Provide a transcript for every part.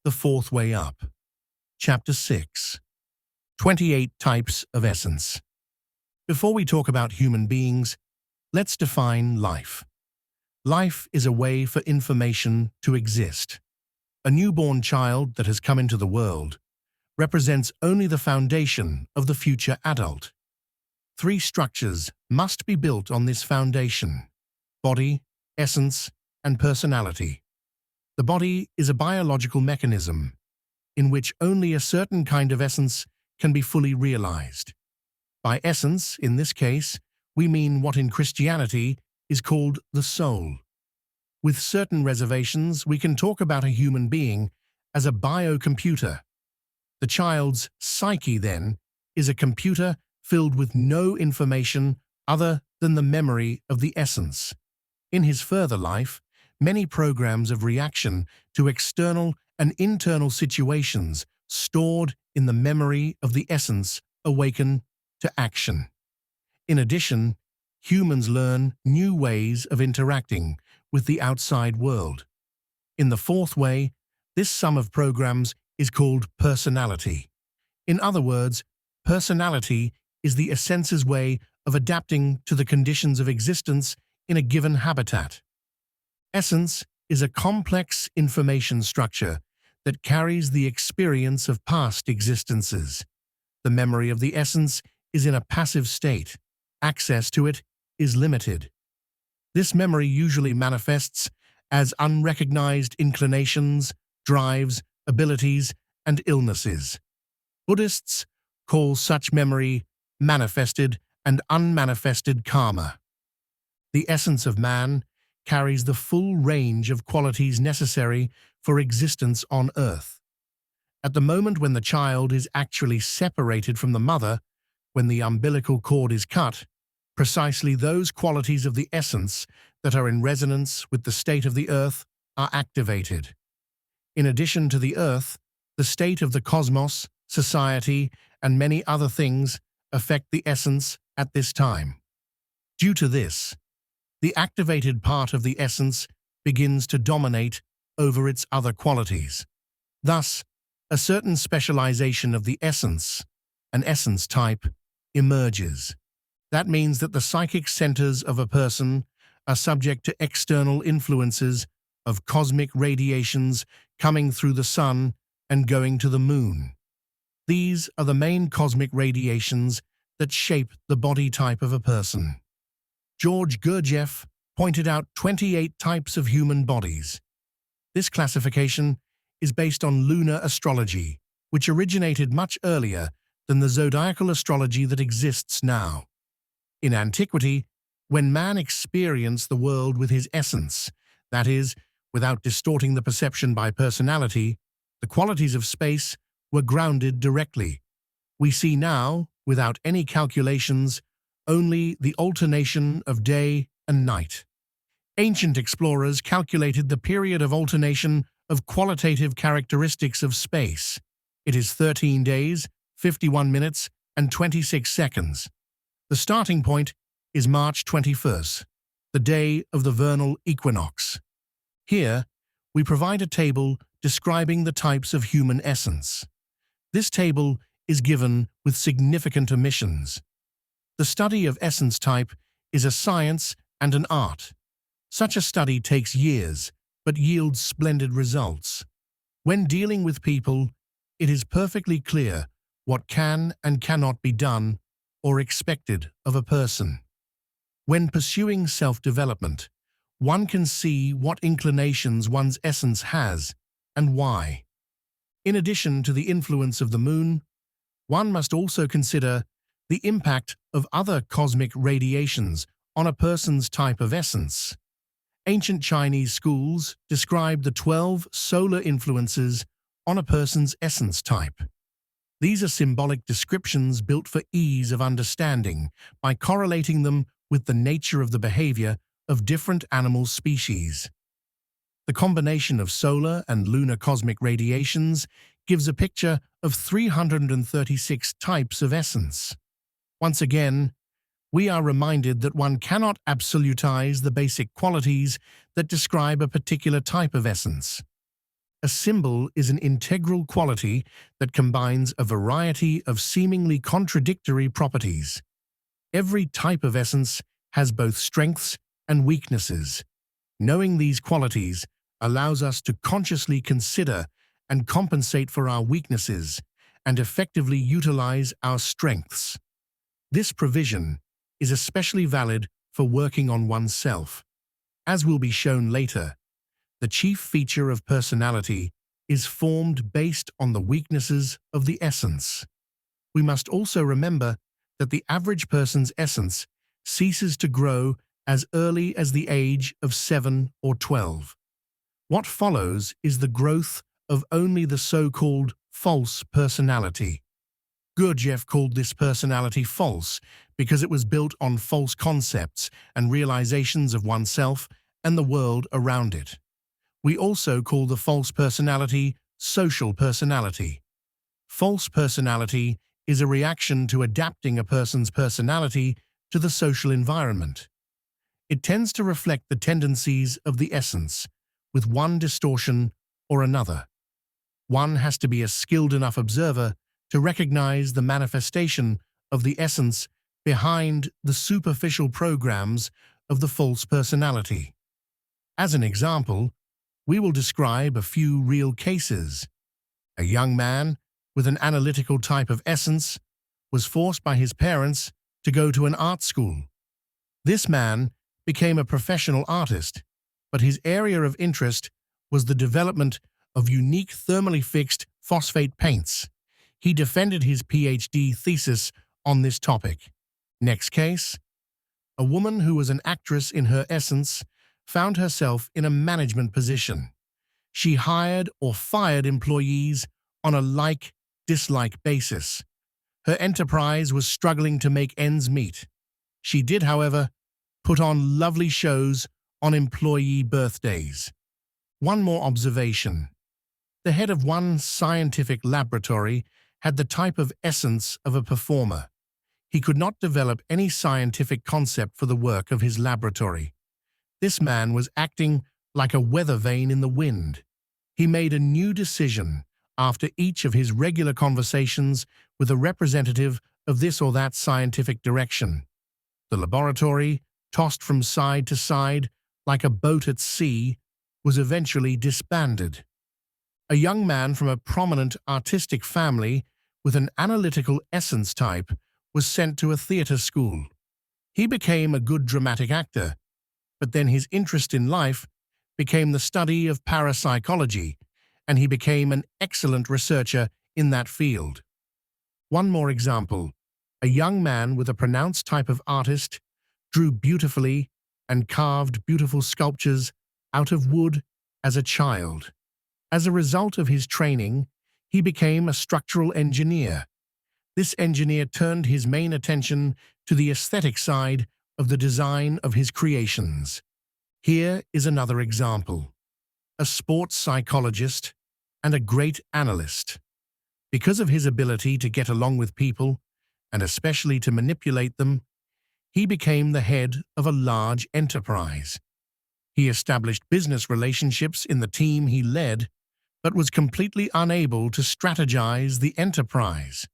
The Fourth Way Up. Chapter 6. 28 Types of Essence. Before we talk about human beings, let's define life. Life is a way for information to exist. A newborn child that has come into the world represents only the foundation of the future adult. 3 structures must be built on this foundation: body, essence, and personality. The body is a biological mechanism in which only a certain kind of essence can be fully realized. By essence, in this case, we mean what in Christianity is called the soul. With certain reservations, we can talk about a human being as a biocomputer. The child's psyche, then, is a computer filled with no information other than the memory of the essence. In his further life, many programs of reaction to external and internal situations stored in the memory of the essence awaken to action. In addition, humans learn new ways of interacting with the outside world. In the fourth way, this sum of programs is called personality. In other words, personality is the essence's way of adapting to the conditions of existence in a given habitat. Essence is a complex information structure that carries the experience of past existences. The memory of the essence is in a passive state. Access to it is limited. This memory usually manifests as unrecognized inclinations, drives, abilities, and illnesses. Buddhists call such memory manifested and unmanifested karma. The essence of man carries the full range of qualities necessary for existence on earth. At the moment when the child is actually separated from the mother, when the umbilical cord is cut, precisely those qualities of the essence that are in resonance with the state of the earth are activated. In addition to the earth, the state of the cosmos, society, and many other things affect the essence at this time. Due to this, the activated part of the essence begins to dominate over its other qualities. Thus, a certain specialization of the essence, an essence type, emerges. That means that the psychic centers of a person are subject to external influences of cosmic radiations coming through the sun and going to the moon. These are the main cosmic radiations that shape the body type of a person. George Gurdjieff pointed out 28 types of human bodies. This classification is based on lunar astrology, which originated much earlier than the zodiacal astrology that exists now. In antiquity, when man experienced the world with his essence, that is, without distorting the perception by personality, the qualities of space were grounded directly. We see now, without any calculations, only the alternation of day and night. Ancient explorers calculated the period of alternation of qualitative characteristics of space. It is 13 days, 51 minutes, and 26 seconds. The starting point is March 21st, the day of the vernal equinox. Here, we provide a table describing the types of human essence. This table is given with significant omissions. The study of essence type is a science and an art. Such a study takes years, but yields splendid results. When dealing with people, it is perfectly clear what can and cannot be done or expected of a person. When pursuing self-development, one can see what inclinations one's essence has and why. In addition to the influence of the moon, one must also consider the impact of other cosmic radiations on a person's type of essence. Ancient Chinese schools describe the 12 solar influences on a person's essence type. These are symbolic descriptions built for ease of understanding by correlating them with the nature of the behavior of different animal species. The combination of solar and lunar cosmic radiations gives a picture of 336 types of essence. Once again, we are reminded that one cannot absolutize the basic qualities that describe a particular type of essence. A symbol is an integral quality that combines a variety of seemingly contradictory properties. Every type of essence has both strengths and weaknesses. Knowing these qualities allows us to consciously consider and compensate for our weaknesses and effectively utilize our strengths. This provision is especially valid for working on oneself. As will be shown later, the chief feature of personality is formed based on the weaknesses of the essence. We must also remember that the average person's essence ceases to grow as early as the age of 7 or 12. What follows is the growth of only the so-called false personality. Gurdjieff called this personality false because it was built on false concepts and realizations of oneself and the world around it. We also call the false personality social personality. False personality is a reaction to adapting a person's personality to the social environment. It tends to reflect the tendencies of the essence, with one distortion or another. One has to be a skilled enough observer to recognize the manifestation of the essence behind the superficial programs of the false personality. As an example, we will describe a few real cases. A young man with an analytical type of essence was forced by his parents to go to an art school. This man became a professional artist, but his area of interest was the development of unique thermally fixed phosphate paints. He defended his PhD thesis on this topic. Next case, a woman who was an actress in her essence found herself in a management position. She hired or fired employees on a like-dislike basis. Her enterprise was struggling to make ends meet. She did, however, put on lovely shows on employee birthdays. One more observation. The head of one scientific laboratory had the type of essence of a performer. He could not develop any scientific concept for the work of his laboratory. This man was acting like a weather vane in the wind. He made a new decision after each of his regular conversations with a representative of this or that scientific direction. The laboratory, tossed from side to side like a boat at sea, was eventually disbanded. A young man from a prominent artistic family with an analytical essence type was sent to a theater school. He became a good dramatic actor, but then his interest in life became the study of parapsychology, and he became an excellent researcher in that field. One more example. A young man with a pronounced type of artist drew beautifully and carved beautiful sculptures out of wood as a child. As a result of his training, he became a structural engineer. This engineer turned his main attention to the aesthetic side of the design of his creations. Here is another example. A sports psychologist and a great analyst. Because of his ability to get along with people, and especially to manipulate them, he became the head of a large enterprise. He established business relationships in the team he led, but was completely unable to strategize the enterprise.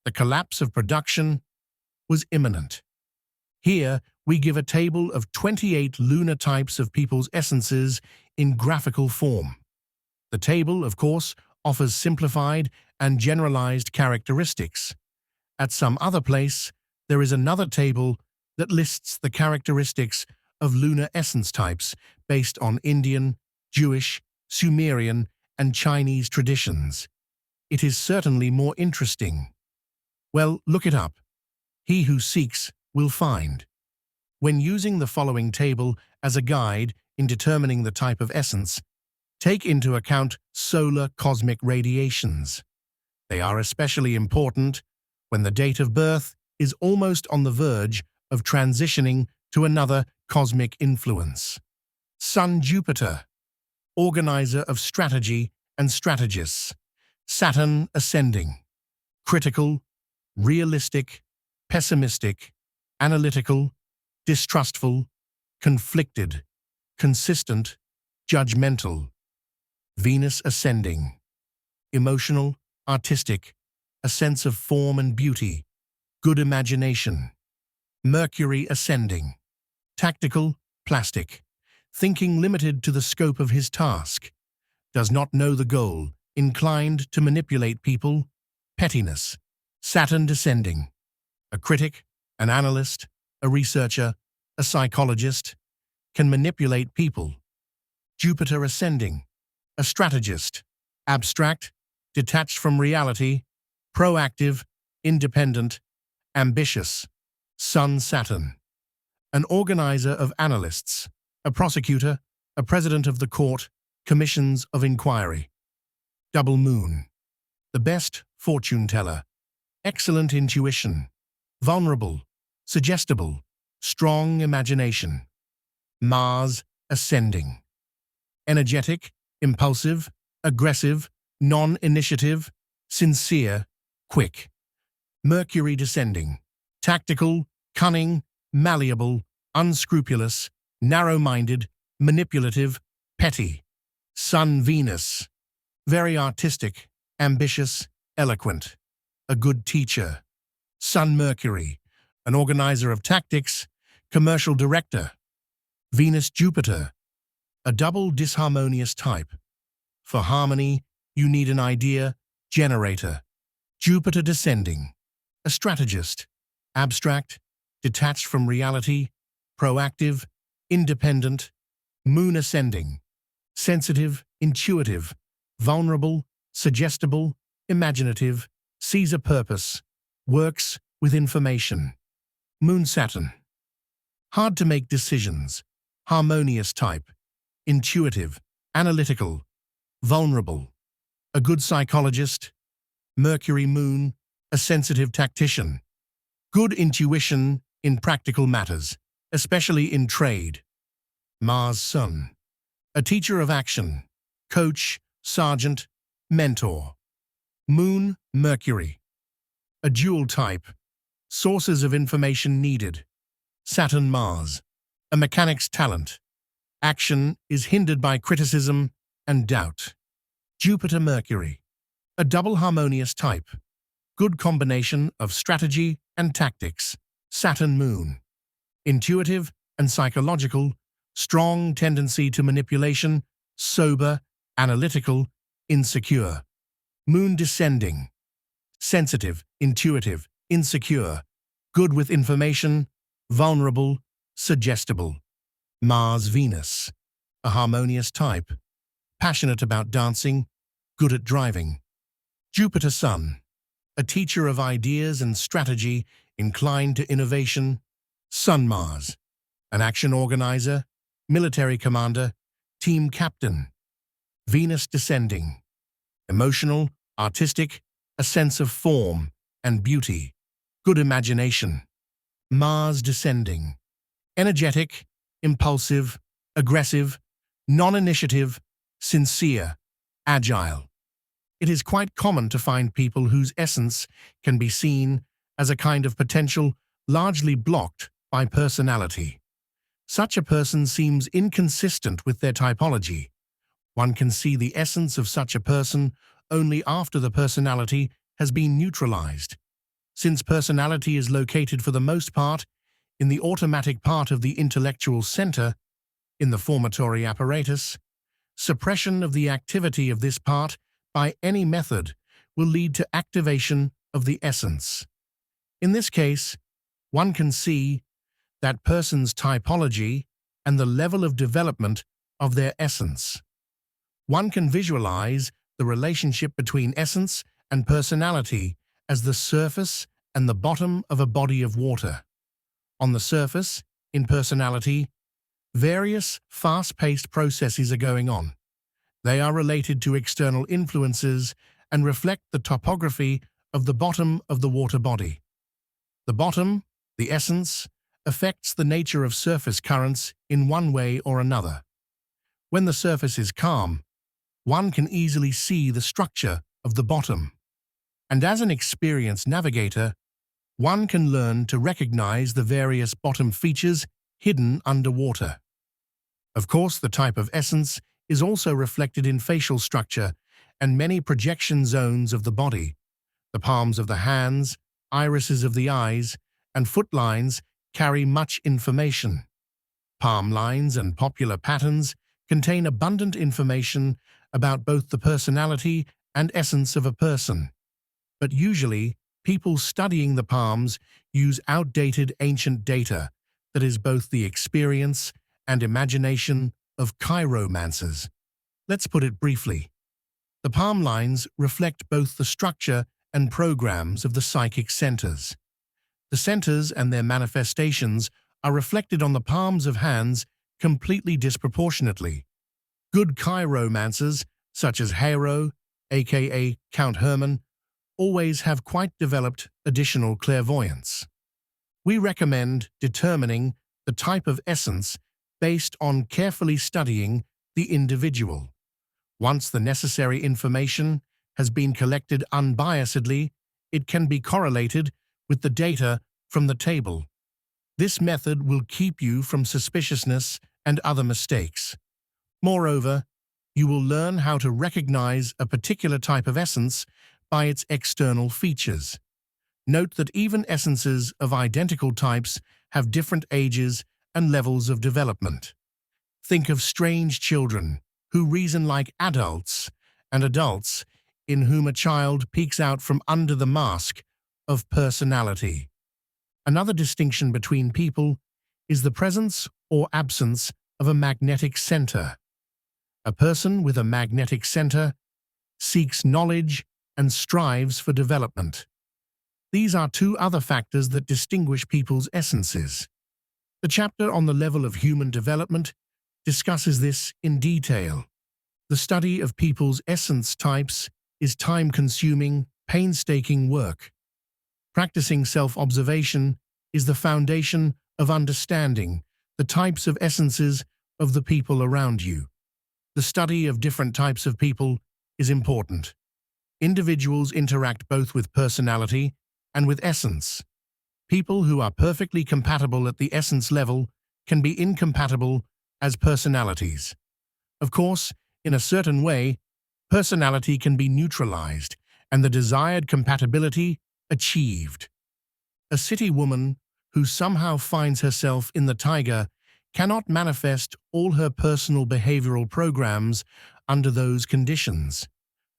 The collapse of production was imminent. Here, we give a table of 28 lunar types of people's essences in graphical form. The table, of course, offers simplified and generalized characteristics. At some other place, there is another table that lists the characteristics of lunar essence types based on Indian, Jewish, Sumerian, and Chinese traditions. It is certainly more interesting. Well, look it up. He who seeks will find. When using the following table as a guide in determining the type of essence, take into account solar cosmic radiations. They are especially important when the date of birth is almost on the verge of transitioning to another cosmic influence. Sun Jupiter, organizer of strategy and strategists. Saturn ascending, critical, realistic, pessimistic, analytical, distrustful, conflicted, consistent, judgmental. Venus ascending. Emotional, artistic, a sense of form and beauty, good imagination. Mercury ascending. Tactical, plastic, thinking limited to the scope of his task, does not know the goal, inclined to manipulate people, pettiness. Saturn descending. A critic, an analyst, a researcher, a psychologist, can manipulate people. Jupiter ascending. A strategist, abstract, detached from reality, proactive, independent, ambitious. Sun Saturn. An organizer of analysts, a prosecutor, a president of the court, commissions of inquiry. Double Moon. The best fortune teller, excellent intuition, vulnerable, suggestible, strong imagination. Mars ascending. Energetic, impulsive, aggressive, non-initiative, sincere, quick. Mercury descending. Tactical, cunning, malleable, unscrupulous, narrow-minded, manipulative, petty. Sun Venus. Very artistic, ambitious, eloquent. A good teacher. Sun Mercury. An organizer of tactics, commercial director. Venus Jupiter. A double disharmonious type. For harmony, you need an idea generator. Jupiter descending. A strategist, abstract, detached from reality, proactive, independent. Moon ascending. Sensitive, intuitive, vulnerable, suggestible, imaginative, sees a purpose, works with information. Moon Saturn. Hard to make decisions, harmonious type, intuitive, analytical, vulnerable, a good psychologist. Mercury Moon, a sensitive tactician, good intuition in practical matters, especially in trade. Mars Sun. A teacher of action, coach, sergeant, mentor. Moon Mercury. A dual type, sources of information needed. Saturn Mars. A mechanic's talent. Action is hindered by criticism and doubt. Jupiter Mercury. A double harmonious type. Good combination of strategy and tactics. Saturn Moon. Intuitive and psychological, strong tendency to manipulation, sober, analytical, insecure. Moon descending. Sensitive, intuitive, insecure, good with information, vulnerable, suggestible. Mars Venus. A harmonious type. Passionate about dancing, good at driving. Jupiter Sun. A teacher of ideas and strategy, inclined to innovation. Sun Mars. An action organizer, military commander, team captain. Venus descending. Emotional, artistic, a sense of form and beauty, good imagination. Mars descending. Energetic, impulsive, aggressive, non-initiative, sincere, agile. It is quite common to find people whose essence can be seen as a kind of potential largely blocked by personality. Such a person seems inconsistent with their typology. One can see the essence of such a person only after the personality has been neutralized. Since personality is located for the most part in the automatic part of the intellectual center, in the formatory apparatus, suppression of the activity of this part by any method will lead to activation of the essence. In this case, one can see that person's typology and the level of development of their essence. One can visualize the relationship between essence and personality as the surface and the bottom of a body of water. On the surface, in personality, various fast-paced processes are going on. They are related to external influences and reflect the topography of the bottom of the water body. The bottom, the essence, affects the nature of surface currents in one way or another. When the surface is calm, one can easily see the structure of the bottom. And as an experienced navigator, one can learn to recognize the various bottom features hidden underwater. Of course, the type of essence is also reflected in facial structure and many projection zones of the body. The palms of the hands, irises of the eyes, and foot lines carry much information. Palm lines and popular patterns contain abundant information about both the personality and essence of a person. But usually, people studying the palms use outdated ancient data that is both the experience and imagination of chiromancers. Let's put it briefly. The palm lines reflect both the structure and programs of the psychic centers. The centers and their manifestations are reflected on the palms of hands completely disproportionately. Good chiromancers, such as Hero, aka Count Herman, always have quite developed additional clairvoyance. We recommend determining the type of essence based on carefully studying the individual. Once the necessary information has been collected unbiasedly, it can be correlated with the data from the table. This method will keep you from suspiciousness and other mistakes. Moreover, you will learn how to recognize a particular type of essence by its external features. Note that even essences of identical types have different ages and levels of development. Think of strange children who reason like adults, and adults in whom a child peeks out from under the mask of personality. Another distinction between people is the presence or absence of a magnetic center. A person with a magnetic center seeks knowledge and strives for development. These are two other factors that distinguish people's essences. The chapter on the level of human development discusses this in detail. The study of people's essence types is time-consuming, painstaking work. Practicing self-observation is the foundation of understanding the types of essences of the people around you. The study of different types of people is important. Individuals interact both with personality and with essence. People who are perfectly compatible at the essence level can be incompatible as personalities. Of course, in a certain way, personality can be neutralized and the desired compatibility achieved. A city woman who somehow finds herself in the taiga cannot manifest all her personal behavioral programs under those conditions.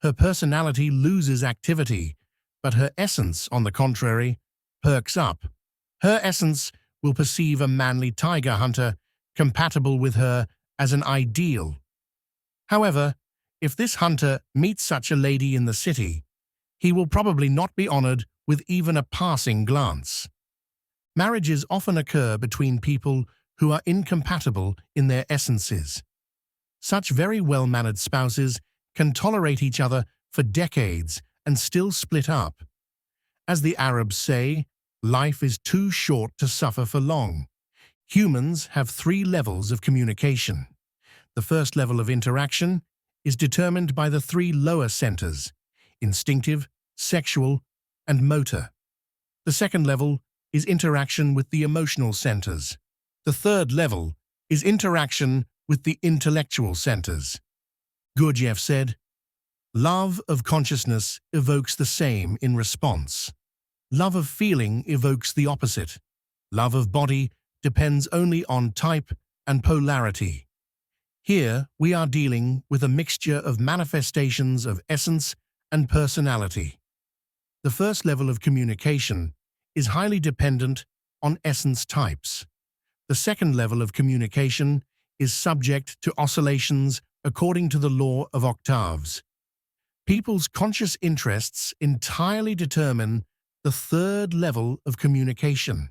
Her personality loses activity, but her essence, on the contrary, perks up. Her essence will perceive a manly tiger hunter compatible with her as an ideal. However, if this hunter meets such a lady in the city, he will probably not be honored with even a passing glance. Marriages often occur between people who are incompatible in their essences. Such very well-mannered spouses can tolerate each other for decades and still split up. As the Arabs say, life is too short to suffer for long. Humans have 3 levels of communication. The first level of interaction is determined by the 3 lower centers: instinctive, sexual, and motor. The second level is interaction with the emotional centers. The third level is interaction with the intellectual centers. Gurdjieff said, "Love of consciousness evokes the same in response. Love of feeling evokes the opposite. Love of body depends only on type and polarity." Here we are dealing with a mixture of manifestations of essence and personality. The first level of communication is highly dependent on essence types. The second level of communication is subject to oscillations according to the law of octaves. People's conscious interests entirely determine the third level of communication.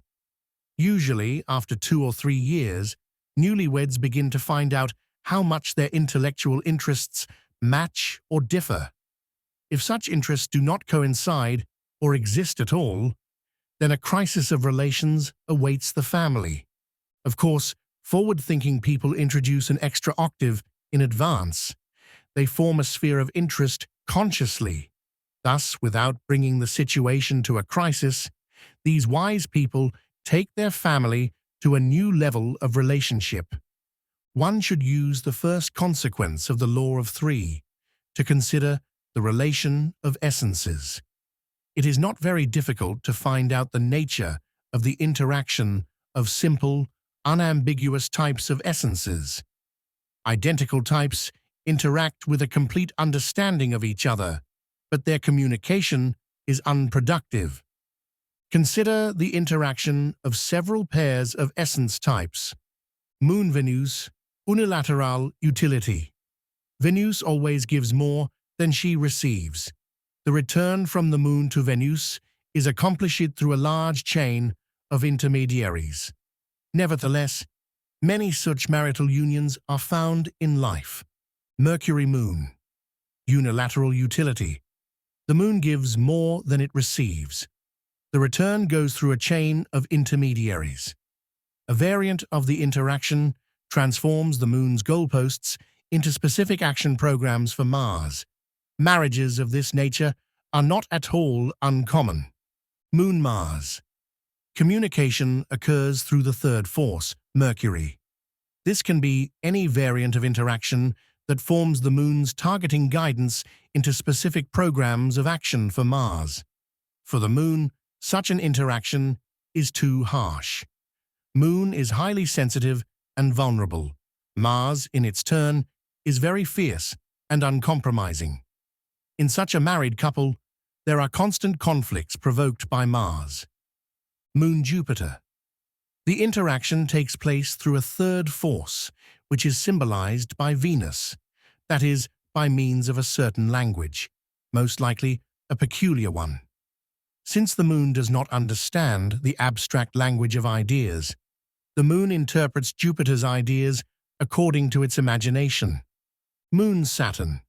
Usually, after 2 or 3 years, newlyweds begin to find out how much their intellectual interests match or differ. If such interests do not coincide or exist at all, then a crisis of relations awaits the family. Of course, forward-thinking people introduce an extra octave in advance. They form a sphere of interest consciously. Thus, without bringing the situation to a crisis, these wise people take their family to a new level of relationship. one should use the first consequence of the law of three to consider the relation of essences. It is not very difficult to find out the nature of the interaction of simple, unambiguous types of essences. Identical types interact with a complete understanding of each other, but their communication is unproductive. Consider the interaction of several pairs of essence types. Moon-Venus, unilateral utility. Venus always gives more than she receives. The return from the Moon to Venus is accomplished through a large chain of intermediaries. Nevertheless, many such marital unions are found in life. Mercury-Moon, unilateral utility. The Moon gives more than it receives. The return goes through a chain of intermediaries. A variant of the interaction transforms the Moon's goalposts into specific action programs for Mars. Marriages of this nature are not at all uncommon. Moon-Mars. Communication occurs through the third force, Mercury. This can be any variant of interaction that forms the Moon's targeting guidance into specific programs of action for Mars. For the Moon, such an interaction is too harsh. Moon is highly sensitive and vulnerable. Mars, in its turn, is very fierce and uncompromising. In such a married couple, there are constant conflicts provoked by Mars. Moon-Jupiter. The interaction takes place through a third force, which is symbolized by Venus, that is, by means of a certain language, most likely a peculiar one. Since the Moon does not understand the abstract language of ideas, the Moon interprets Jupiter's ideas according to its imagination. Moon-Saturn.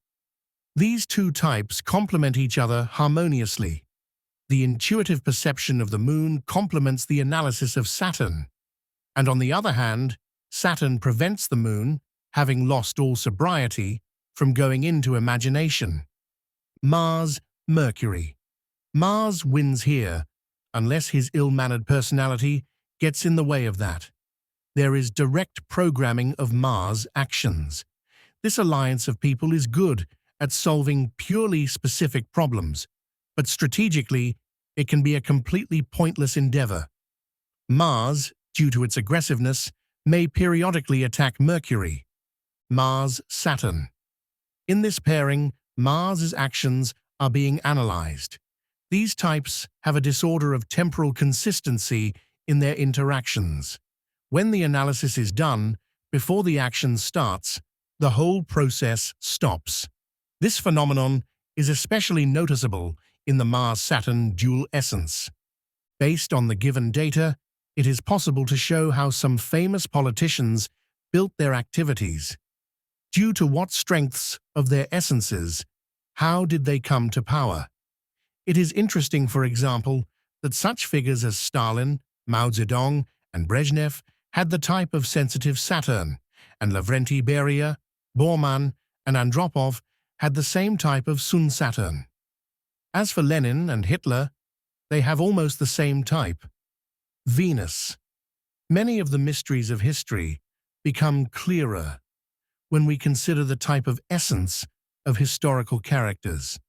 These two types complement each other harmoniously. The intuitive perception of the Moon complements the analysis of Saturn, and on the other hand, Saturn prevents the Moon, having lost all sobriety, from going into imagination. Mars-Mercury. Mars wins here, unless his ill-mannered personality gets in the way of that. There is direct programming of Mars actions. This alliance of people is good at solving purely specific problems, but strategically, it can be a completely pointless endeavor. Mars, due to its aggressiveness, may periodically attack Mercury. Mars-Saturn. In this pairing, Mars's actions are being analyzed. These types have a disorder of temporal consistency in their interactions. When the analysis is done, before the action starts, the whole process stops. This phenomenon is especially noticeable in the Mars-Saturn dual essence. Based on the given data, it is possible to show how some famous politicians built their activities. Due to what strengths of their essences, how did they come to power? It is interesting, for example, that such figures as Stalin, Mao Zedong, and Brezhnev had the type of sensitive Saturn, and Lavrenti Beria, Bormann, and Andropov had the same type of Sun Saturn. As for Lenin and Hitler, they have almost the same type. Venus. Many of the mysteries of history become clearer when we consider the type of essence of historical characters.